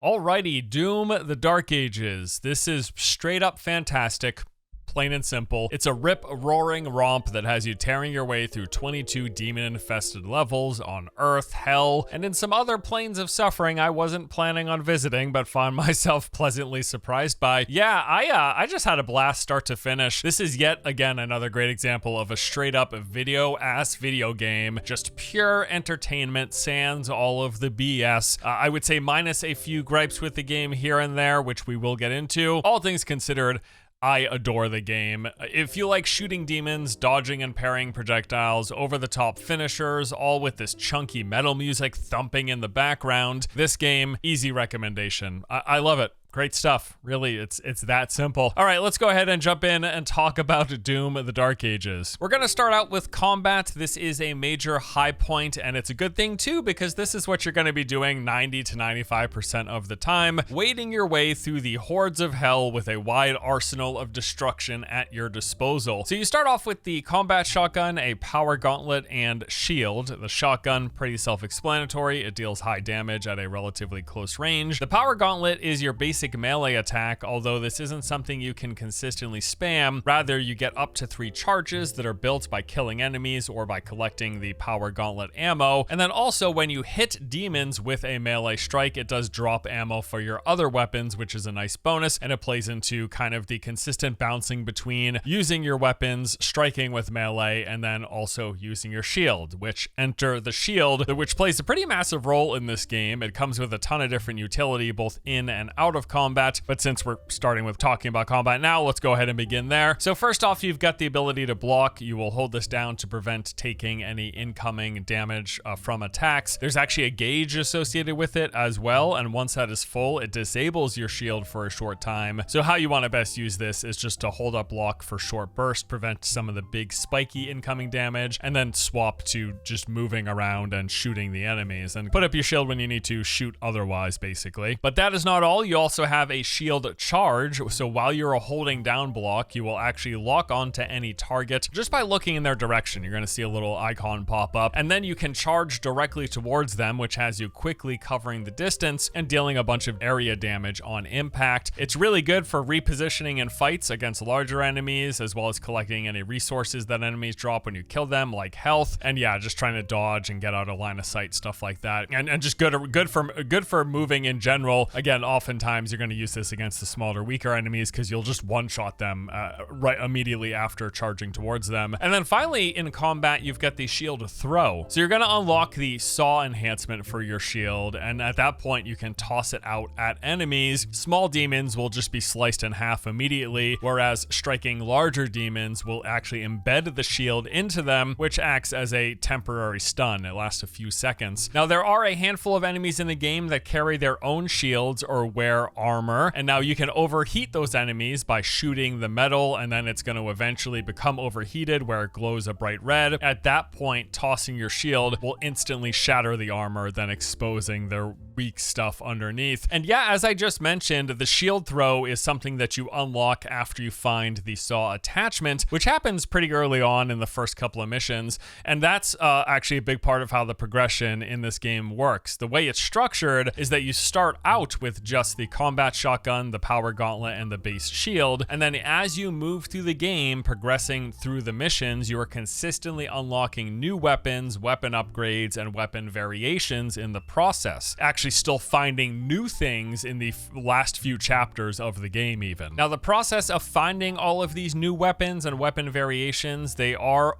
Alrighty, Doom, the Dark Ages. This is straight up fantastic. Plain and simple. It's a rip-roaring romp that has you tearing your way through 22 demon-infested levels on Earth, Hell, and in some other planes of suffering I wasn't planning on visiting, but found myself pleasantly surprised by. Yeah, I just had a blast start to finish. This is yet again another great example of a straight-up video-ass video game. Just pure entertainment, sans all of the BS. I would say minus a few gripes with the game here and there, which we will get into. All things considered, I adore the game. If you like shooting demons, dodging and parrying projectiles, over-the-top finishers, all with this chunky metal music thumping in the background, this game, easy recommendation. I love it. Great stuff. Really, it's that simple. All right, let's go ahead and jump in and talk about Doom, the Dark Ages. We're gonna start out with combat. This is a major high point, and it's a good thing too, because this is what you're gonna be doing 90 to 95% of the time, wading your way through the hordes of hell with a wide arsenal of destruction at your disposal. So you start off with the combat shotgun, a power gauntlet, and shield. The shotgun, pretty self-explanatory. It deals high damage at a relatively close range. The power gauntlet is your basic melee attack, although this isn't something you can consistently spam. Rather, you get up to 3 charges that are built by killing enemies or by collecting the power gauntlet ammo. And then also when you hit demons with a melee strike, it does drop ammo for your other weapons, which is a nice bonus, and it plays into kind of the consistent bouncing between using your weapons, striking with melee, and then also using your shield, which enter the shield, which plays a pretty massive role in this game. It comes with a ton of different utility, both in and out of combat, but since we're starting with talking about combat now, let's go ahead and begin there. So first off, you've got the ability to block. You will hold this down to prevent taking any incoming damage from attacks. There's actually a gauge associated with it as well, and once that is full, it disables your shield for a short time. So how you want to best use this is just to hold up block for short burst, prevent some of the big spiky incoming damage, and then swap to just moving around and shooting the enemies, and put up your shield when you need to shoot otherwise, basically. But that is not all. You also have a shield charge, so while you're holding down block, you will actually lock onto any target just by looking in their direction. You're going to see a little icon pop up, and then you can charge directly towards them, which has you quickly covering the distance and dealing a bunch of area damage on impact. It's really good for repositioning in fights against larger enemies, as well as collecting any resources that enemies drop when you kill them, like health, and yeah, just trying to dodge and get out of line of sight, stuff like that, and just good for moving in general. Again, oftentimes you're going to use this against the smaller, weaker enemies because you'll just one-shot them right immediately after charging towards them. And then finally, in combat, you've got the shield throw. So you're going to unlock the saw enhancement for your shield, and at that point, you can toss it out at enemies. Small demons will just be sliced in half immediately, whereas striking larger demons will actually embed the shield into them, which acts as a temporary stun. It lasts a few seconds. Now, there are a handful of enemies in the game that carry their own shields or wear armor, and now you can overheat those enemies by shooting the metal, and then it's going to eventually become overheated where it glows a bright red. At that point, tossing your shield will instantly shatter the armor, then exposing their weak stuff underneath. And yeah, as I just mentioned, the shield throw is something that you unlock after you find the saw attachment, which happens pretty early on in the first couple of missions, and that's actually a big part of how the progression in this game works. The way it's structured is that you start out with just the combat shotgun, the power gauntlet, and the base shield, and then as you move through the game, progressing through the missions, you are consistently unlocking new weapons, weapon upgrades, and weapon variations in the process. Actually still finding new things in the last few chapters of the game even. Now, the process of finding all of these new weapons and weapon variations, they are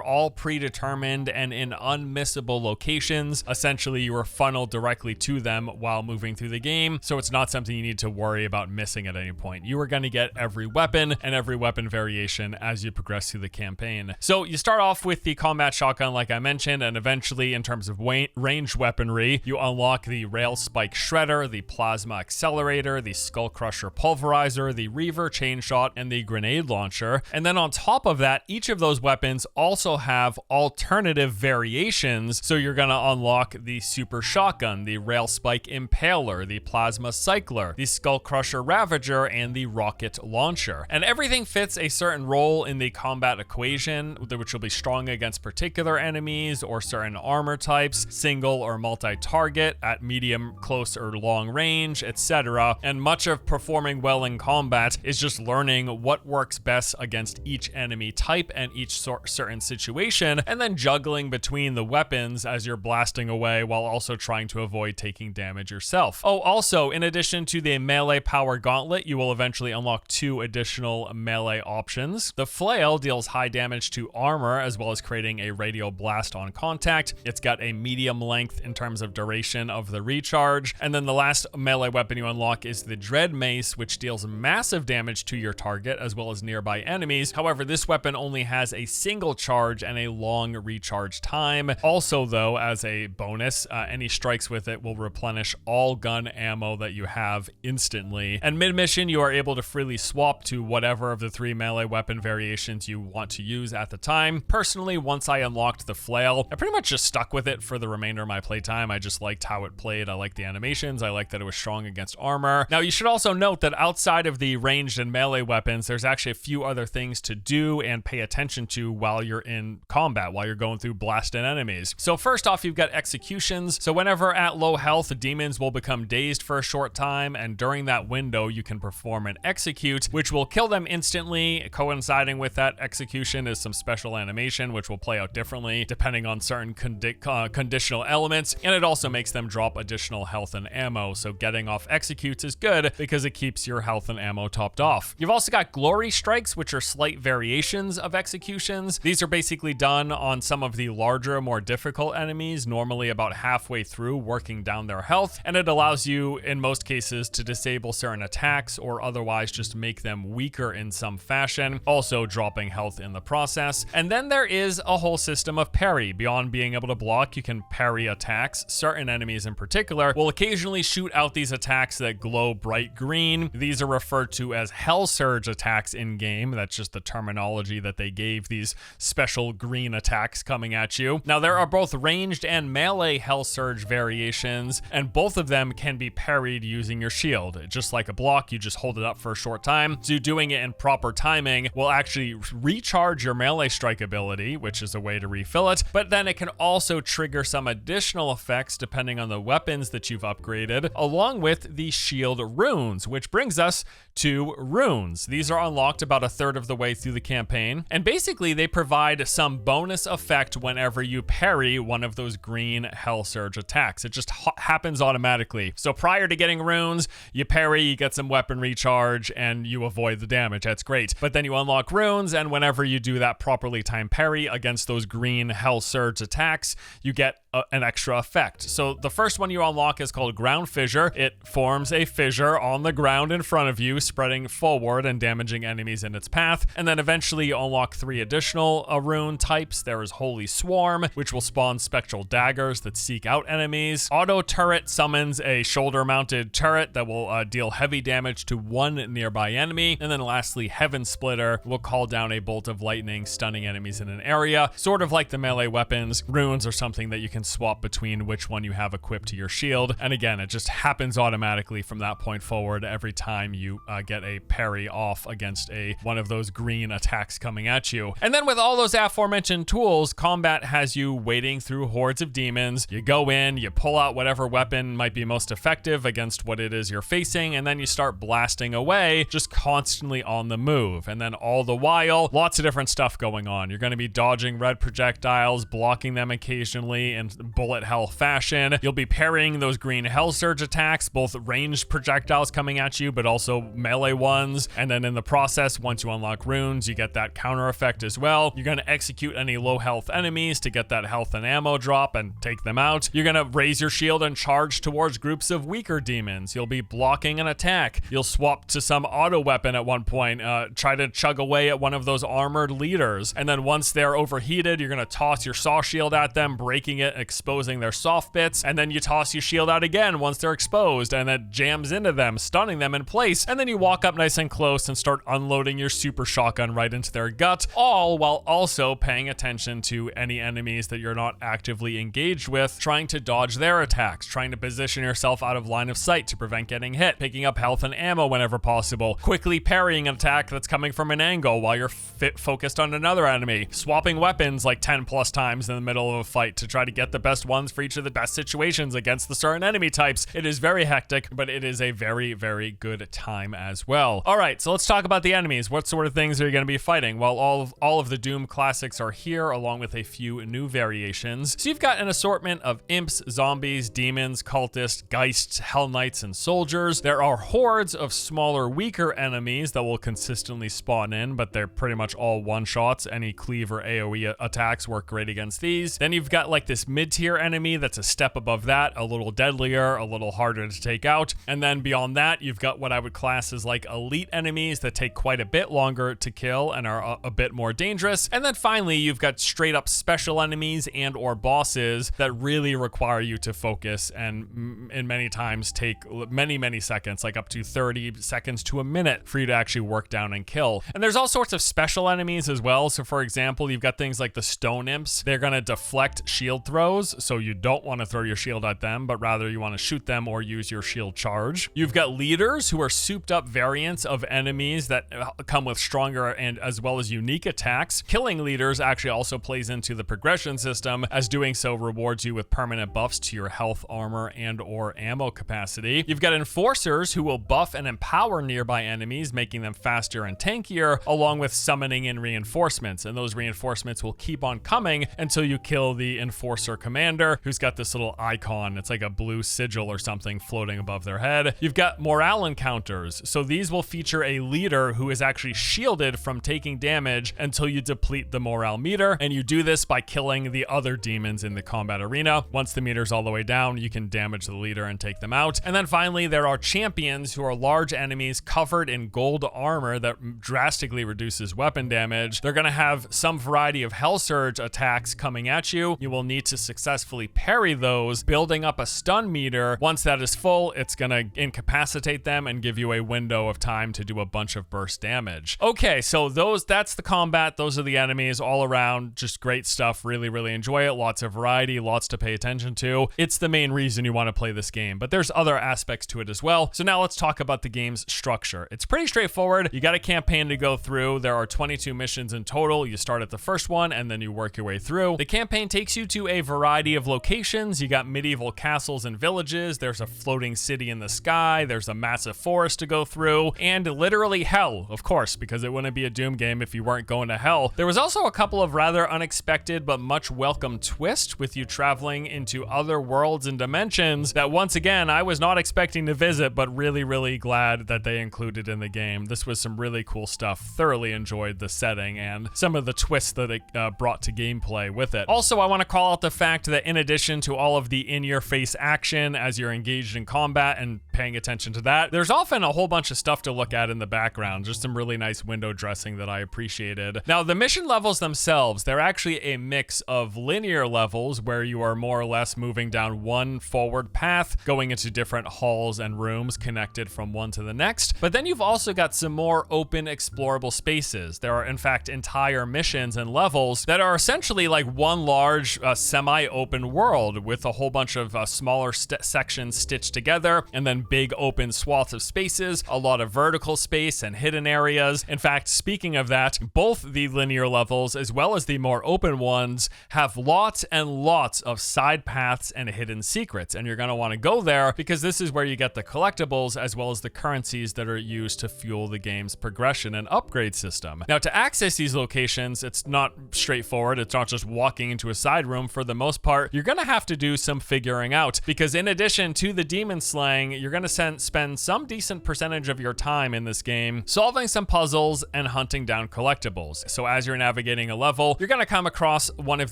all predetermined and in unmissable locations. Essentially, you are funneled directly to them while moving through the game, so it's not something you need to worry about missing at any point. You are going to get every weapon and every weapon variation as you progress through the campaign. So you start off with the combat shotgun, like I mentioned, and eventually, in terms of ranged weaponry, you unlock the rail spike shredder, the plasma accelerator, the skull crusher pulverizer, the reaver chain shot, and the grenade launcher. And then on top of that, each of those weapons also have alternative variations. So you're going to unlock the super shotgun, the rail spike impaler, the plasma cycler, Traveler, the Skull Crusher Ravager, and the Rocket Launcher. And everything fits a certain role in the combat equation, which will be strong against particular enemies or certain armor types, single or multi-target, at medium, close, or long range, etc. And much of performing well in combat is just learning what works best against each enemy type and each certain situation, and then juggling between the weapons as you're blasting away while also trying to avoid taking damage yourself. Oh, also, in addition to the melee power gauntlet, you will eventually unlock 2 additional melee options. The flail deals high damage to armor as well as creating a radial blast on contact. It's got a medium length in terms of duration of the recharge. And then the last melee weapon you unlock is the Dread Mace, which deals massive damage to your target as well as nearby enemies. However, this weapon only has a single charge and a long recharge time. Also, though, as a bonus, any strikes with it will replenish all gun ammo that you have instantly. And mid-mission, you are able to freely swap to whatever of the 3 melee weapon variations you want to use at the time. Personally, once I unlocked the flail, I pretty much just stuck with it for the remainder of my playtime. I just liked how it played. I liked the animations. I liked that it was strong against armor. Now, you should also note that outside of the ranged and melee weapons, there's actually a few other things to do and pay attention to while you're in combat, while you're going through blasting enemies. So first off, you've got executions. So whenever at low health, demons will become dazed for a short time, and during that window, you can perform an execute, which will kill them instantly. Coinciding with that execution is some special animation, which will play out differently depending on certain conditional elements, and it also makes them drop additional health and ammo. So getting off executes is good because it keeps your health and ammo topped off. You've also got glory strikes, which are slight variations of executions. These are basically done on some of the larger, more difficult enemies, normally about halfway through, working down their health, and it allows you in most cases to disable certain attacks or otherwise just make them weaker in some fashion, also dropping health in the process. And then there is a whole system of parry. Beyond being able to block, you can parry attacks. Certain enemies in particular will occasionally shoot out these attacks that glow bright green. These are referred to as hell surge attacks in game. That's just the terminology that they gave these special green attacks coming at you. Now, there are both ranged and melee hell surge variations, and both of them can be parried using your shield. Just like a block, you just hold it up for a short time. So doing it in proper timing will actually recharge your melee strike ability, which is a way to refill it, but then it can also trigger some additional effects depending on the weapons that you've upgraded, along with the shield runes, which brings us to runes. These are unlocked about a third of the way through the campaign, and basically they provide some bonus effect whenever you parry one of those green hell surge attacks. It just happens automatically. So prior to getting runes, you parry, you get some weapon recharge, and you avoid the damage. That's great. But then you unlock runes, and whenever you do that properly timed parry against those green hell surge attacks, you get an extra effect. So the first one you unlock is called Ground Fissure. It forms a fissure on the ground in front of you, spreading forward and damaging enemies in its path. And then eventually you unlock 3 additional rune types. There is Holy Swarm, which will spawn spectral daggers that seek out enemies. Auto Turret summons a shoulder-mounted turret that will deal heavy damage to one nearby enemy. And then lastly, Heaven Splitter will call down a bolt of lightning, stunning enemies in an area. Sort of like the melee weapons, runes are something that you can swap between which one you have equipped to your shield. And again, it just happens automatically from that point forward every time you get a parry off against one of those green attacks coming at you. And then with all those aforementioned tools, combat has you wading through hordes of demons. You go in, you pull out whatever weapon might be most effective against what it is you're facing, and then you start blasting away, just constantly on the move. And then all the while, lots of different stuff going on. You're going to be dodging red projectiles, blocking them occasionally in bullet hell fashion. You'll be parrying those green hell surge attacks, both ranged projectiles coming at you, but also melee ones. And then in the process, once you unlock runes, you get that counter effect as well. You're going to execute any low health enemies to get that health and ammo drop and take them out. You're going to raise your shield and charge towards groups of weaker demons. You'll be blocking an attack. You'll swap to some auto weapon at one point, try to chug away at one of those armored leaders. And then once they're overheated, you're going to toss your saw shield at them, breaking it, exposing their soft bits. And then you toss your shield out again once they're exposed, and it jams into them, stunning them in place. And then you walk up nice and close and start unloading your super shotgun right into their gut, all while also paying attention to any enemies that you're not actively engaged with, trying to dodge their attacks, trying to position yourself out of line of sight to prevent getting hit, picking up health and ammo whenever possible, quickly parrying an attack that's coming from an angle while you're focused on another enemy, swapping weapons like 10 plus times in the middle of a fight to try to get the best ones for each of the best situations against the certain enemy types. It is very hectic, but it is a very, very good time as well. All right, so let's talk about the enemies. What sort of things are you going to be fighting? Well, all of the Doom classics are here, along with a few new variations. So you've got an assortment of imps, zombies, demons, cultists, geists, hell knights, and soldiers. There are hordes of smaller, weaker enemies that will consistently spawn in, but they're pretty much all one-shots. Any cleave or AoE attacks work great against these. Then you've got like this mid-tier enemy that's a step above that, a little deadlier, a little harder to take out. And then beyond that, you've got what I would class as like elite enemies that take quite a bit longer to kill and are a bit more dangerous. And then finally, you've got straight up special enemies and or bosses that really require you to focus and in many times take many seconds, like up to 30 seconds to a minute for you to actually work down and kill. And there's all sorts of special enemies as well. So for example, you've got things like the stone imps. They're going to deflect shield throws, so you don't want to throw your shield at them, but rather you want to shoot them or use your shield charge. You've got leaders, who are souped up variants of enemies that come with stronger and as well as unique attacks. Killing leaders actually also plays into the progression system, as doing so rewards you with permanent buffs to your health, armor, and or ammo capacity. You've got enforcers, who will buff and empower nearby enemies, making them faster and tankier, along with summoning in reinforcements. And those reinforcements will keep on coming until you kill the enforcer commander, who's got this little icon. It's like a blue sigil or something floating above their head. You've got morale encounters. So these will feature a leader who is actually shielded from taking damage until you deplete the morale meter. And you do this by killing the other demons in the combat arena. Once the meter's all the way down, you can damage the leader and take them out. And then finally, there are champions, who are large enemies covered in gold armor that drastically reduces weapon damage. They're going to have some variety of hell surge attacks coming at you. You will need to successfully parry those, building up a stun meter. Once that is full, it's going to incapacitate them and give you a window of time to do a bunch of burst damage. Okay, so that's the combat. Those are the enemies all around. Just great stuff. Really enjoy it. Lots of variety, lots to pay attention to. It's the main reason you want to play this game, but there's other aspects to it as well. So now let's talk about the game's structure. It's pretty straightforward. You got a campaign to go through. There are 22 missions in total. You start at the first one and then you work your way through. The campaign takes you to a variety of locations. You got medieval castles and villages. There's a floating city in the sky. There's a massive forest to go through, and literally hell, of course, because it wouldn't be a Doom game if you weren't going to hell. There was also a couple of rather unexpected but much welcome twists, with you traveling into other worlds and dimensions that, once again, I was not expecting to visit, but really glad that they included in the game. This was some really cool stuff. Thoroughly enjoyed the setting and some of the twists that it brought to gameplay with it. Also, I want to call out the fact that in addition to all of the in-your-face action as you're engaged in combat and paying attention to that, there's often a whole bunch of stuff to look at in the background. Just some really nice window dressing that I appreciated. Now, the mission levels themselves, they're actually a mix of linear levels where you are more or less moving down one forward path, going into different halls and rooms connected from one to the next. But then you've also got some more open, explorable spaces. There are, in fact, entire missions and levels that are essentially like one large semi-open world with a whole bunch of smaller sections stitched together, and then big open swaths of spaces, a lot of vertical space and hidden areas. In fact, speaking of that, both the linear levels as well as the more open ones have lots and lots of side paths and hidden secrets, and you're going to want to go there because this is where you get the collectibles as well as the currencies that are used to fuel the game's progression and upgrade system. Now, to access these locations, it's not straightforward. It's not just walking into a side room. For the most part, you're going to have to do some figuring out, because in addition to the demon slaying, you're going to spend some decent percentage of your time in this game solving some puzzles and hunting down collectibles. So as you're navigating a level, you're going to come across one of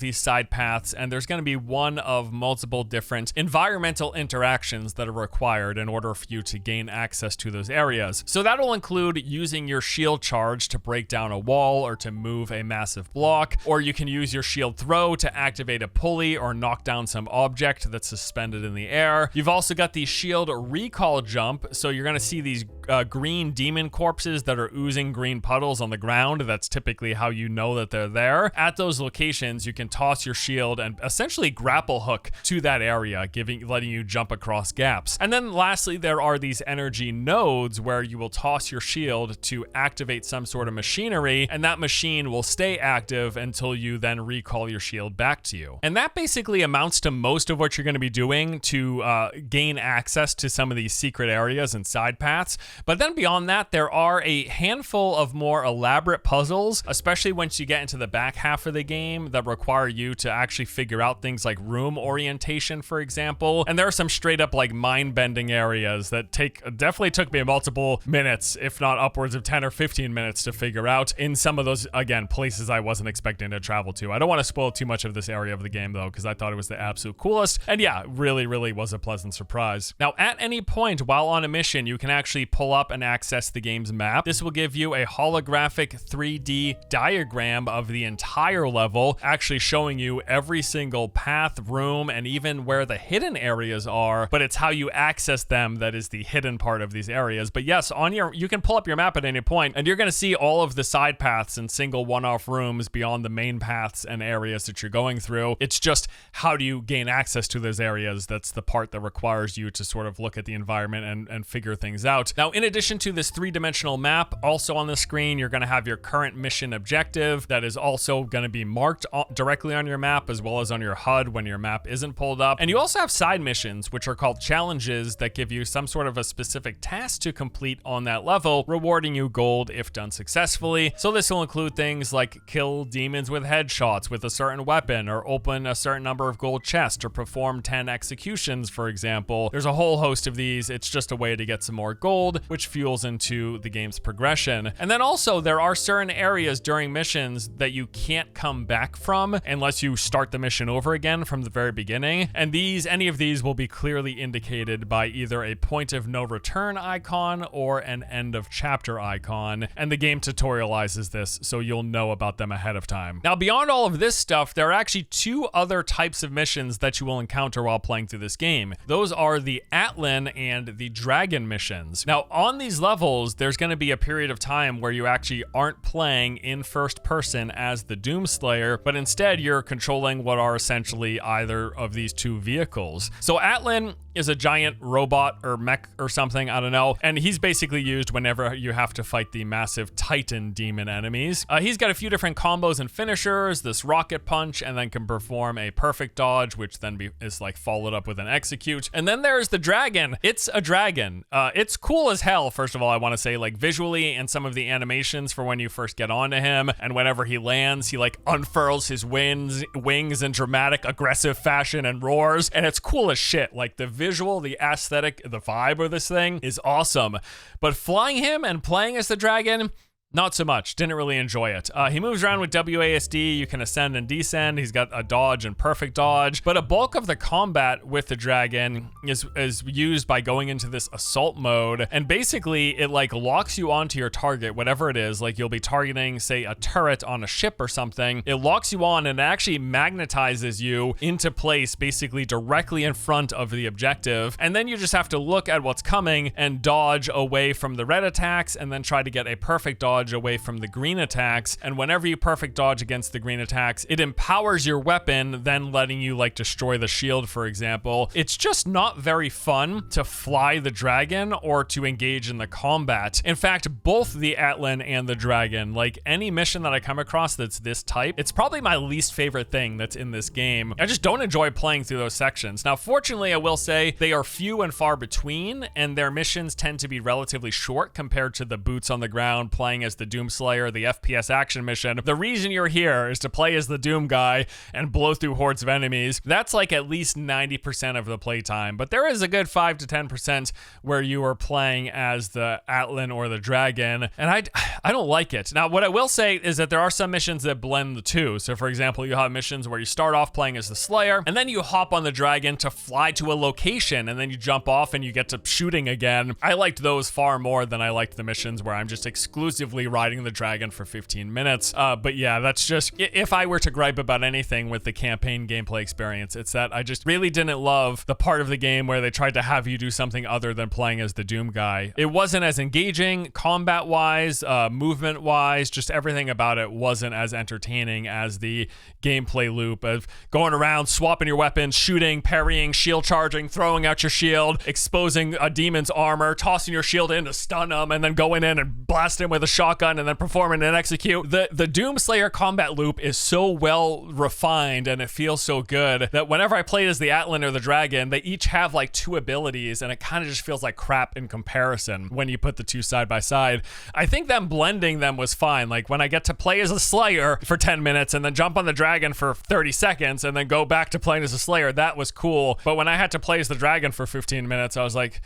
these side paths, and there's going to be one of multiple different environmental interactions that are required in order for you to gain access to those areas. So that'll include using your shield charge to break down a wall or to move a massive block, or you can use your shield throw to activate a pulley or knock down some object that's suspended in the air. You've also got the shield recall jump, so you're going to see these green demon corpses that are oozing green puddles on the ground. That's typically how you know that they're there. At those locations, you can toss your shield and essentially grapple hook to that area, letting you jump across gaps. And then lastly, there are these energy nodes where you will toss your shield to activate some sort of machinery, and that machine will stay active until you then recall your shield back to you. And that basically amounts to most of what you're going to be doing to gain access to some of these secret areas and side paths. But then beyond that, there are a handful of more elaborate puzzles, especially once you get into the back half of the game, that require you to actually figure out things like room orientation, for example. And there are some straight up like mind-bending areas that definitely took me multiple minutes, if not upwards of 10 or 15 minutes to figure out in some of those, again, places I wasn't expecting to travel to. I don't want to spoil too much of this area of the game though, because I thought it was the absolute coolest. And yeah, really was a pleasant surprise. Now, at any point while on a mission, you can actually pull up and access the game's map. This will give you a holographic 3D diagram of the entire level, actually showing you every single path, room, and even where the hidden areas are, but it's how you access them that is the hidden part of these areas. But yes, you can pull up your map at any point, and you're going to see all of the side paths and single one-off rooms beyond the main paths and areas that you're going through. It's just how do you gain access to those areas that's the part that requires you to sort of look at the environment and figure things out. Now, in addition to this three-dimensional map, also on the screen, you're going to have your current mission objective that is also going to be marked directly on your map, as well as on your HUD when your map isn't pulled up. And you also have side missions, which are called challenges, that give you some sort of a specific task to complete on that level, rewarding you gold if done successfully. So this will include things like kill demons with headshots with a certain weapon, or open a certain number of gold chests, or perform 10 executions, for example. There's a whole host of these. It's just a way to get some more gold, which fuels into the game's progression. And then also there are certain areas during missions that you can't come back from unless you start the mission over again from the very beginning. And any of these will be clearly indicated by either a point of no return icon or an end of chapter icon. And the game tutorializes this, so you'll know about them ahead of time. Now, beyond all of this stuff, there are actually two other types of missions that you will encounter while playing through this game. Those are the Atlan and the Dragon missions. Now, on these levels, there's going to be a period of time where you actually aren't playing in first person as the Doomslayer, but instead you're controlling what are essentially either of these two vehicles. So Atlan is a giant robot or mech or something, I don't know, and he's basically used whenever you have to fight the massive Titan demon enemies. He's got a few different combos and finishers, this rocket punch, and then can perform a perfect dodge, which then is like followed up with an execute. And then there's the dragon. It's a dragon. It's cool as hell, first of all, I want to say, like visually, and some of the animations for when you first get onto him, and whenever he lands, he like unfurls his wings in dramatic, aggressive fashion and roars, and it's cool as shit. Like the visual, the aesthetic, the vibe of this thing is awesome. But flying him and playing as the dragon, not so much. Didn't really enjoy it. He moves around with WASD. You can ascend and descend. He's got a dodge and perfect dodge. But a bulk of the combat with the dragon is used by going into this assault mode. And basically, it like locks you onto your target, whatever it is. Like you'll be targeting, say, a turret on a ship or something. It locks you on and it actually magnetizes you into place, basically directly in front of the objective. And then you just have to look at what's coming and dodge away from the red attacks, and then try to get a perfect dodge away from the green attacks. And whenever you perfect dodge against the green attacks, it empowers your weapon, then letting you like destroy the shield, for example. It's just not very fun to fly the dragon or to engage in the combat. In fact, both the Atlan and the dragon, like any mission that I come across that's this type, it's probably my least favorite thing that's in this game. I just don't enjoy playing through those sections. Now, fortunately, I will say they are few and far between, and their missions tend to be relatively short compared to the boots on the ground playing as the Doomslayer, the FPS action mission. The reason you're here is to play as the Doom guy and blow through hordes of enemies. That's like at least 90% of the playtime, but there is a good 5 to 10% where you are playing as the Atlan or the dragon, and I don't like it. Now, what I will say is that there are some missions that blend the two. So for example, you have missions where you start off playing as the Slayer, and then you hop on the dragon to fly to a location, and then you jump off and you get to shooting again. I liked those far more than I liked the missions where I'm just exclusively literally riding the dragon for 15 minutes. But yeah, that's just, if I were to gripe about anything with the campaign gameplay experience, it's that I just really didn't love the part of the game where they tried to have you do something other than playing as the Doom guy. It wasn't as engaging combat-wise, movement-wise, just everything about it wasn't as entertaining as the gameplay loop of going around, swapping your weapons, shooting, parrying, shield charging, throwing out your shield, exposing a demon's armor, tossing your shield in to stun them, and then going in and blast him with a shotgun and then performing an execute. The Doomslayer combat loop is so well refined and it feels so good that whenever I played as the Atlan or the Dragon, they each have like 2 abilities and it kind of just feels like crap in comparison when you put the 2 side by side. I think them blending them was fine. Like when I get to play as a Slayer for 10 minutes and then jump on the Dragon for 30 seconds and then go back to playing as a Slayer, that was cool. But when I had to play as the Dragon for 15 minutes, I was like,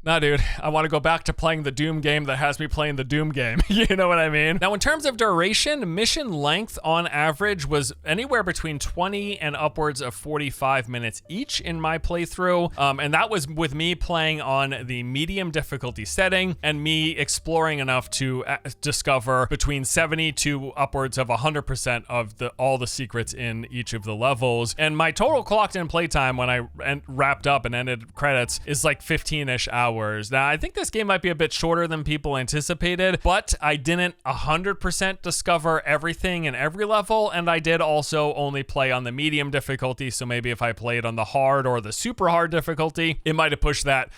nah, dude, I want to go back to playing the Doom game that has me playing the Doom game. You know what I mean? Now, in terms of duration, mission length on average was anywhere between 20 and upwards of 45 minutes each in my playthrough. And that was with me playing on the medium difficulty setting and me exploring enough to discover between 70 to upwards of 100% of all the secrets in each of the levels. And my total clocked in playtime when I wrapped up and ended credits is like 15-ish hours. Now, I think this game might be a bit shorter than people anticipated, but I didn't 100% discover everything in every level, and I did also only play on the medium difficulty, so maybe if I played on the hard or the super hard difficulty, it might have pushed that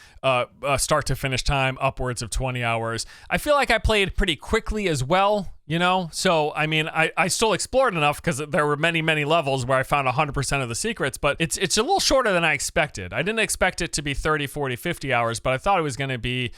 start to finish time upwards of 20 hours. I feel like I played pretty quickly as well. You know, so I mean, I still explored enough because there were many levels where I found 100% of the secrets, but it's a little shorter than I expected. I didn't expect it to be 30, 40, 50 hours, but I thought it was going to be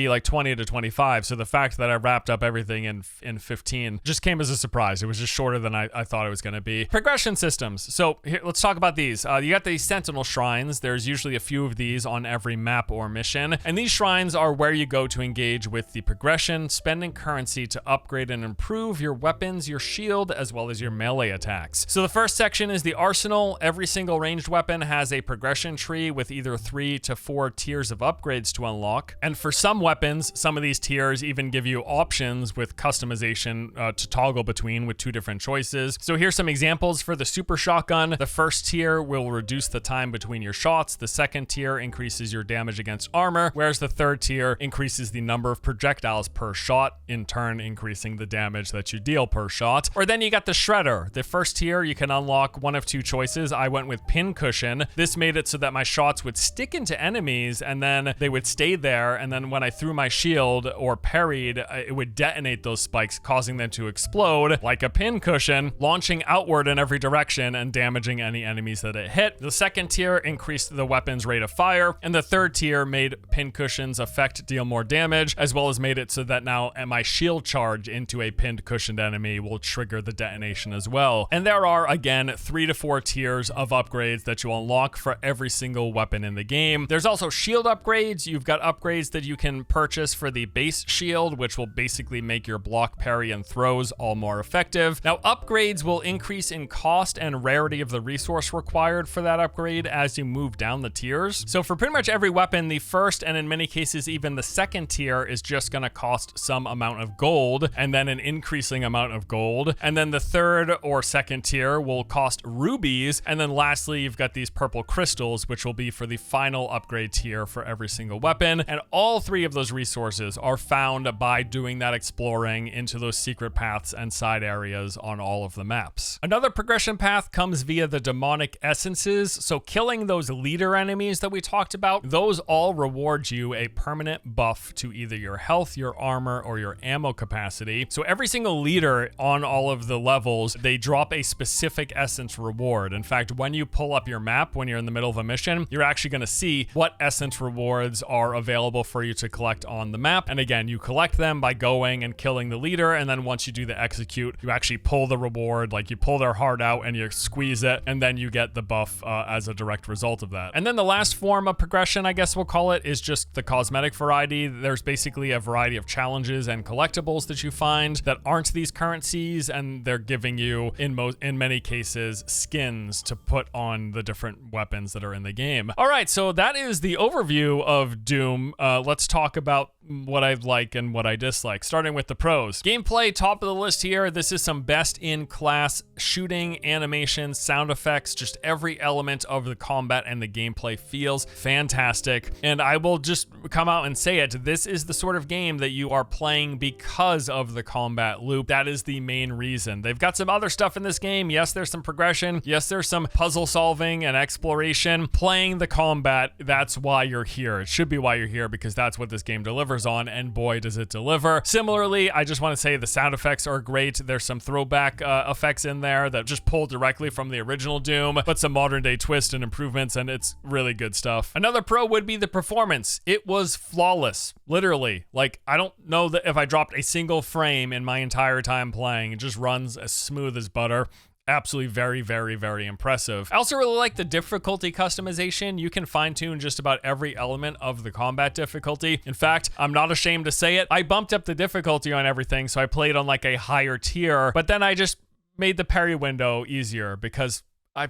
like 20 to 25. So the fact that I wrapped up everything in 15 just came as a surprise. It was just shorter than I thought it was going to be. Progression systems. So here, let's talk about these. You got these Sentinel Shrines. There's usually a few of these on every map or mission, and these shrines are where you go to engage with the progression, spending currency to upgrade and improve your weapons, your shield, as well as your melee attacks. So the first section is the arsenal. Every single ranged weapon has a progression tree with either 3 to 4 tiers of upgrades to unlock. And for some weapons, some of these tiers even give you options with customization to toggle between with 2 different choices. So here's some examples for the super shotgun. The first tier will reduce the time between your shots. The second tier increases your damage against armor, whereas the third tier increases the number of projectiles per shot, in turn increasing the damage that you deal per shot. Or then you got the Shredder. The first tier, you can unlock one of 2 choices. I went with Pincushion. This made it so that my shots would stick into enemies and then they would stay there, and then when I threw my shield or parried, it would detonate those spikes, causing them to explode like a pincushion, launching outward in every direction and damaging any enemies that it hit. The second tier increased the weapon's rate of fire, and the third tier made Pincushion's effect deal more damage, as well as made it so that now my shield charge into a pinned cushioned enemy will trigger the detonation as well. And there are, again, 3 to 4 tiers of upgrades that you unlock for every single weapon in the game. There's also shield upgrades. You've got upgrades that you can purchase for the base shield, which will basically make your block, parry, and throws all more effective. Now, upgrades will increase in cost and rarity of the resource required for that upgrade as you move down the tiers. So for pretty much every weapon, the first and in many cases even the second tier is just going to cost some amount of gold, and then an increasing amount of gold. And then the third or second tier will cost rubies. And then lastly, you've got these purple crystals, which will be for the final upgrade tier for every single weapon. And all 3 of those resources are found by doing that exploring into those secret paths and side areas on all of the maps. Another progression path comes via the demonic essences. So killing those leader enemies that we talked about, those all reward you a permanent buff to either your health, your armor, or your ammo capacity. So every single leader on all of the levels, they drop a specific essence reward. In fact, when you pull up your map, when you're in the middle of a mission, you're actually going to see what essence rewards are available for you to collect on the map. And again, you collect them by going and killing the leader. And then once you do the execute, you actually pull the reward, like you pull their heart out and you squeeze it, and then you get the buff as a direct result of that. And then the last form of progression, I guess we'll call it, is just the cosmetic variety. There's basically a variety of challenges and collectibles that you find that aren't these currencies, and they're giving you, in many cases, skins to put on the different weapons that are in the game. All right, so that is the overview of Doom. Let's talk about what I like and what I dislike, starting with the pros. Gameplay, top of the list here. This is some best-in-class shooting, animation, sound effects, just every element of the combat and the gameplay feels fantastic. And I will just come out and say it, this is the sort of game that you are playing because of the combat loop. That is the main reason. They've got some other stuff in this game. Yes, there's some progression. Yes, there's some puzzle solving and exploration. Playing the combat, that's why you're here. It should be why you're here, because that's what this game delivers on, and boy does it deliver. Similarly, I just want to say the sound effects are great. There's some throwback effects in there that just pull directly from the original Doom, but some modern day twist and improvements, and it's really good stuff. Another pro would be the performance. It was flawless, literally. Like, I don't know that if I dropped a single frame in my entire time playing. It just runs as smooth as butter. Absolutely very, very, very impressive. I also really like the difficulty customization. You can fine-tune just about every element of the combat difficulty. In fact, I'm not ashamed to say it, I bumped up the difficulty on everything, so I played on like a higher tier, but then I just made the parry window easier because I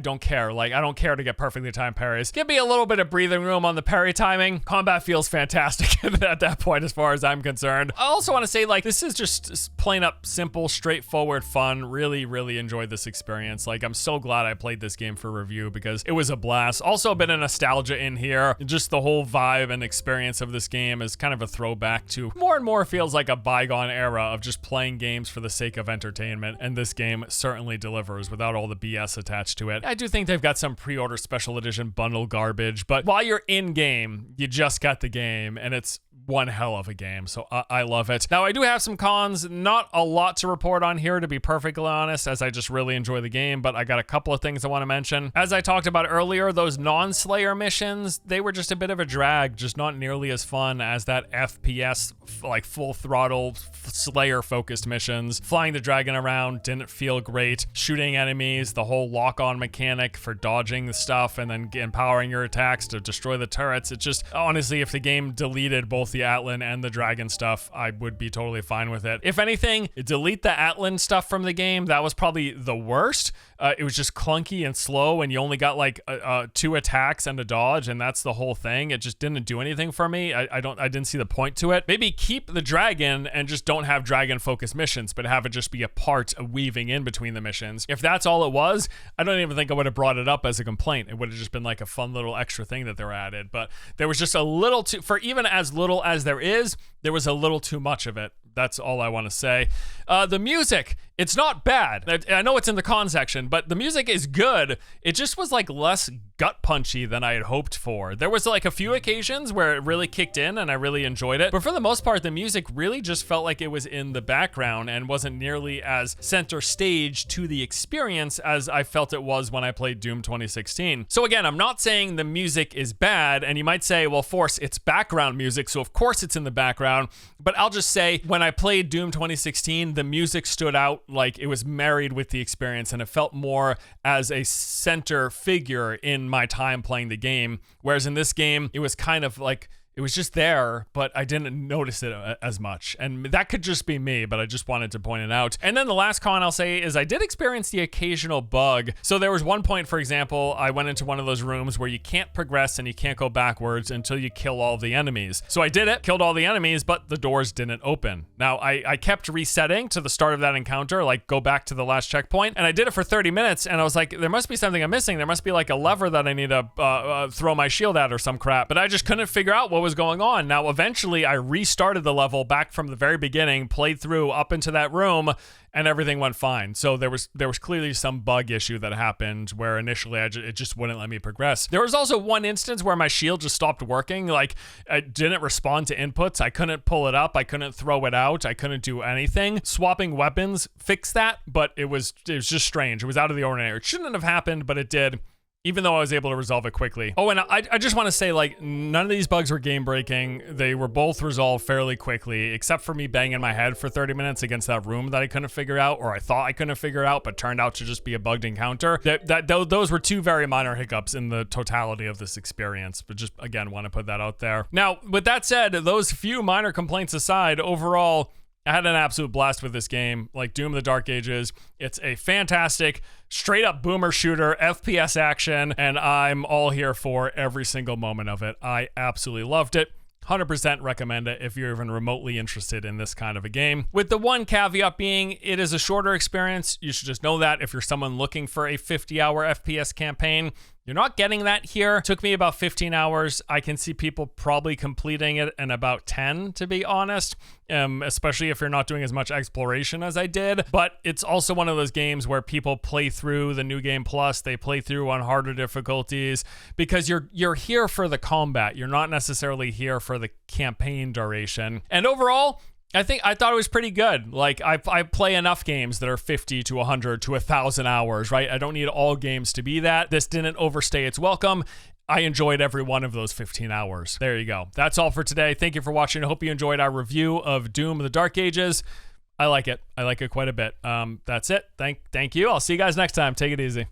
don't care. Like, I don't care to get perfectly timed parries. Give me a little bit of breathing room on the parry timing. Combat feels fantastic at that point as far as I'm concerned. I also want to say, like, this is just plain up simple, straightforward fun. Really, really enjoyed this experience. Like, I'm so glad I played this game for review because it was a blast. Also a bit of nostalgia in here. Just the whole vibe and experience of this game is kind of a throwback to more and more feels like a bygone era of just playing games for the sake of entertainment. And this game certainly delivers without all the BS attached to it. I do think they've got some pre-order special edition bundle garbage, but while you're in game, you just got the game, and it's one hell of a game, so I love it. Now, I do have some cons, not a lot to report on here, to be perfectly honest, as I just really enjoy the game, but I got a couple of things I want to mention. As I talked about earlier, those non-Slayer missions, they were just a bit of a drag, just not nearly as fun as that FPS, like full throttle Slayer-focused missions. Flying the dragon around didn't feel great. Shooting enemies, the whole lock-on mechanic for dodging the stuff and then empowering your attacks to destroy the turrets. It just, honestly, if the game deleted both the Atlan and the dragon stuff, I would be totally fine with it. If anything, delete the Atlan stuff from the game. That was probably the worst. It was just clunky and slow, and you only got like 2 attacks and a dodge, and that's the whole thing. It just didn't do anything for me. I didn't see the point to it. Maybe keep the dragon and just don't have dragon focused missions, but have it just be a part of weaving in between the missions. If that's all it was, I don't even think I would have brought it up as a complaint. It would have just been like a fun little extra thing that they were added, but there was just a little too, for even as little as there was a little too much of it. That's all I want to say. The music, it's not bad. I know it's in the con section, but the music is good. It just was like less gut punchy than I had hoped for. There was like a few occasions where it really kicked in and I really enjoyed it. But for the most part, the music really just felt like it was in the background and wasn't nearly as center stage to the experience as I felt it was when I played Doom 2016. So again, I'm not saying the music is bad, and you might say, well, Force, it's background music, so of course it's in the background. But I'll just say, when I played Doom 2016, the music stood out like it was married with the experience, and it felt more as a center figure in my time playing the game. Whereas in this game, it was kind of like, it was just there, but I didn't notice it as much. And that could just be me, but I just wanted to point it out. And then the last con I'll say is I did experience the occasional bug. So there was one point, for example, I went into one of those rooms where you can't progress and you can't go backwards until you kill all the enemies. So I did it, killed all the enemies, but the doors didn't open. Now, I kept resetting to the start of that encounter, like go back to the last checkpoint, and I did it for 30 minutes, and I was like, there must be something I'm missing. There must be like a lever that I need to throw my shield at or some crap. But I just couldn't figure out what was going on. Now, eventually, I restarted the level back from the very beginning, played through up into that room, and everything went fine. So there was clearly some bug issue that happened where initially it just wouldn't let me progress. There was also one instance where my shield just stopped working. Like, it didn't respond to inputs. I couldn't pull it up. I couldn't throw it out. I couldn't do anything. Swapping weapons fixed that, but it was just strange. It was out of the ordinary. It shouldn't have happened, but it did, even though I was able to resolve it quickly. Oh, and I just want to say, like, none of these bugs were game-breaking. They were both resolved fairly quickly, except for me banging my head for 30 minutes against that room that I couldn't figure out, or I thought I couldn't figure out, but turned out to just be a bugged encounter. Those were 2 very minor hiccups in the totality of this experience, but just, again, want to put that out there. Now, with that said, those few minor complaints aside, overall, I had an absolute blast with this game. Like Doom of the Dark Ages, it's a fantastic straight up boomer shooter, FPS action, and I'm all here for every single moment of it. I absolutely loved it. 100% recommend it if you're even remotely interested in this kind of a game. With the one caveat being, it is a shorter experience. You should just know that if you're someone looking for a 50-hour FPS campaign. You're not getting that here. It took me about 15 hours. I can see people probably completing it in about 10, to be honest, especially if you're not doing as much exploration as I did. But it's also one of those games where people play through the New Game Plus. They play through on harder difficulties because you're here for the combat. You're not necessarily here for the campaign duration. And overall, I thought it was pretty good. Like I play enough games that are 50 to 100 to 1,000 hours, right? I don't need all games to be that. This didn't overstay its welcome. I enjoyed every one of those 15 hours. There you go. That's all for today. Thank you for watching. I hope you enjoyed our review of Doom of the Dark Ages. I like it. I like it quite a bit. That's it. Thank you. I'll see you guys next time. Take it easy.